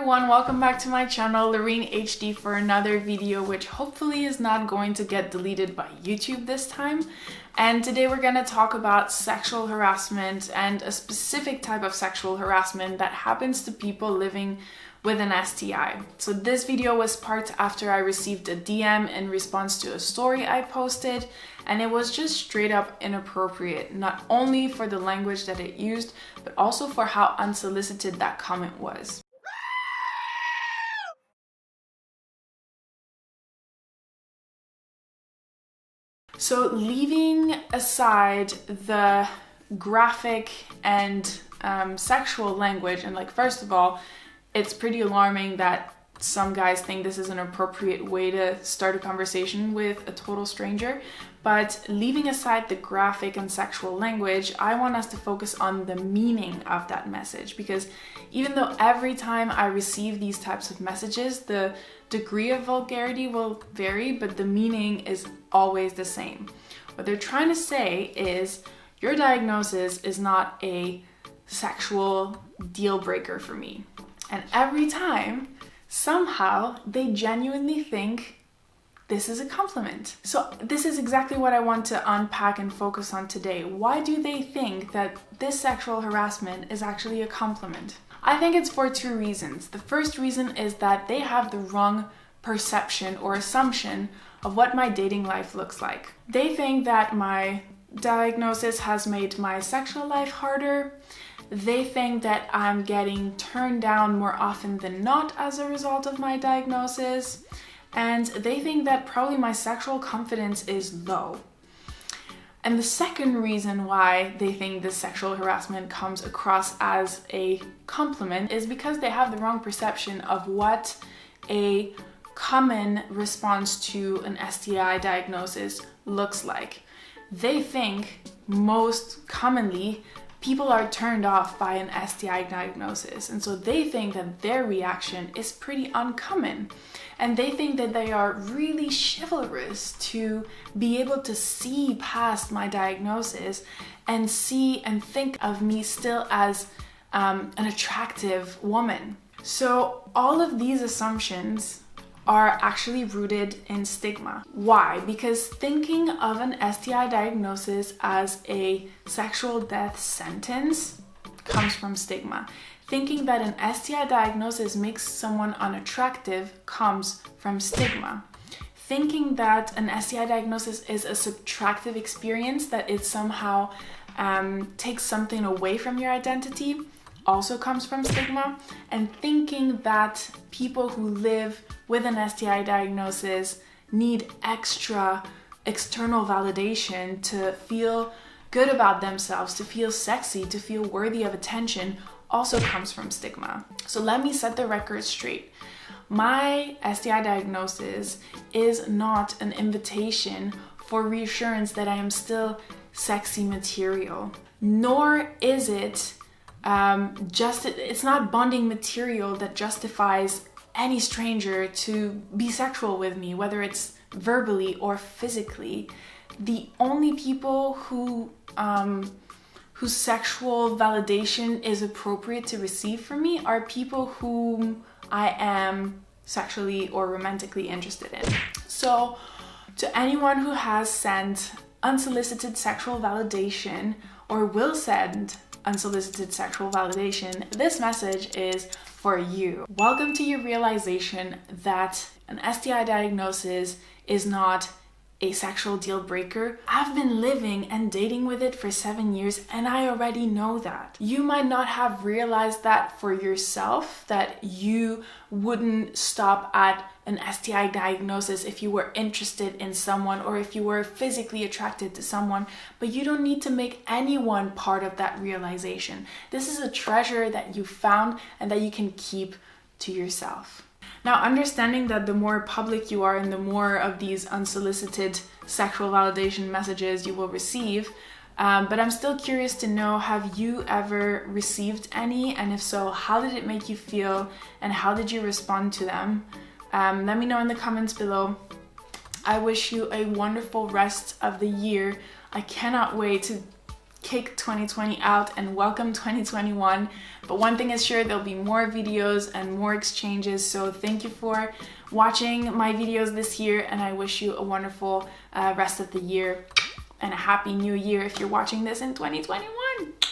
everyone, welcome back to my channel, Lorene HD, for another video which hopefully is not going to get deleted by YouTube this time. And today we're going to talk about sexual harassment and a specific type of sexual harassment that happens to people living with an STI. So this video was part after I received a DM in response to a story I posted, and it was just straight up inappropriate, not only for the language that it used, but also for how unsolicited that comment was. So leaving aside the graphic and sexual language, and first of all, it's pretty alarming that some guys think this is an appropriate way to start a conversation with a total stranger. But leaving aside the graphic and sexual language, I want us to focus on the meaning of that message, because even though every time I receive these types of messages, the degree of vulgarity will vary, but the meaning is always the same. What they're trying to say is, your diagnosis is not a sexual deal breaker for me. And every time, somehow, they genuinely think this is a compliment. So this is exactly what I want to unpack and focus on today. Why do they think that this sexual harassment is actually a compliment? I think it's for two reasons. The first reason is that they have the wrong perception or assumption of what my dating life looks like. They think that my diagnosis has made my sexual life harder. They think that I'm getting turned down more often than not as a result of my diagnosis. And they think that probably my sexual confidence is low. And the second reason why they think this sexual harassment comes across as a compliment is because they have the wrong perception of what a common response to an STI diagnosis looks like. They think most commonly people are turned off by an STI diagnosis, and so they think that their reaction is pretty uncommon, and they think that they are really chivalrous to be able to see past my diagnosis and see and think of me still as an attractive woman. So all of these assumptions are actually rooted in stigma. Why? Because thinking of an STI diagnosis as a sexual death sentence comes from stigma. Thinking that an STI diagnosis makes someone unattractive comes from stigma. Thinking that an STI diagnosis is a subtractive experience, that it somehow takes something away from your identity, also comes from stigma. And thinking that people who live with an STI diagnosis need extra external validation to feel good about themselves, to feel sexy, to feel worthy of attention, also comes from stigma. So let me set the record straight. My STI diagnosis is not an invitation for reassurance that I am still sexy material, nor is it it's not bonding material that justifies any stranger to be sexual with me, whether it's verbally or physically. The only people whose sexual validation is appropriate to receive from me are people whom I am sexually or romantically interested in. So to anyone who has sent unsolicited sexual validation or will send unsolicited sexual validation, this message is for you. Welcome to your realization that an STI diagnosis is not a sexual deal breaker. I've been living and dating with it for 7 years, and I already know that. You might not have realized that for yourself, that you wouldn't stop at an STI diagnosis if you were interested in someone or if you were physically attracted to someone, but you don't need to make anyone part of that realization. This is a treasure that you found and that you can keep to yourself. Now, understanding that the more public you are and the more of these unsolicited sexual validation messages you will receive, but I'm still curious to know, have you ever received any? And if so, how did it make you feel and how did you respond to them? Let me know in the comments below. I wish you a wonderful rest of the year. I cannot wait to kick 2020 out and welcome 2021. But one thing is sure, there'll be more videos and more exchanges. So thank you for watching my videos this year, and I wish you a wonderful rest of the year and a happy new year if you're watching this in 2021.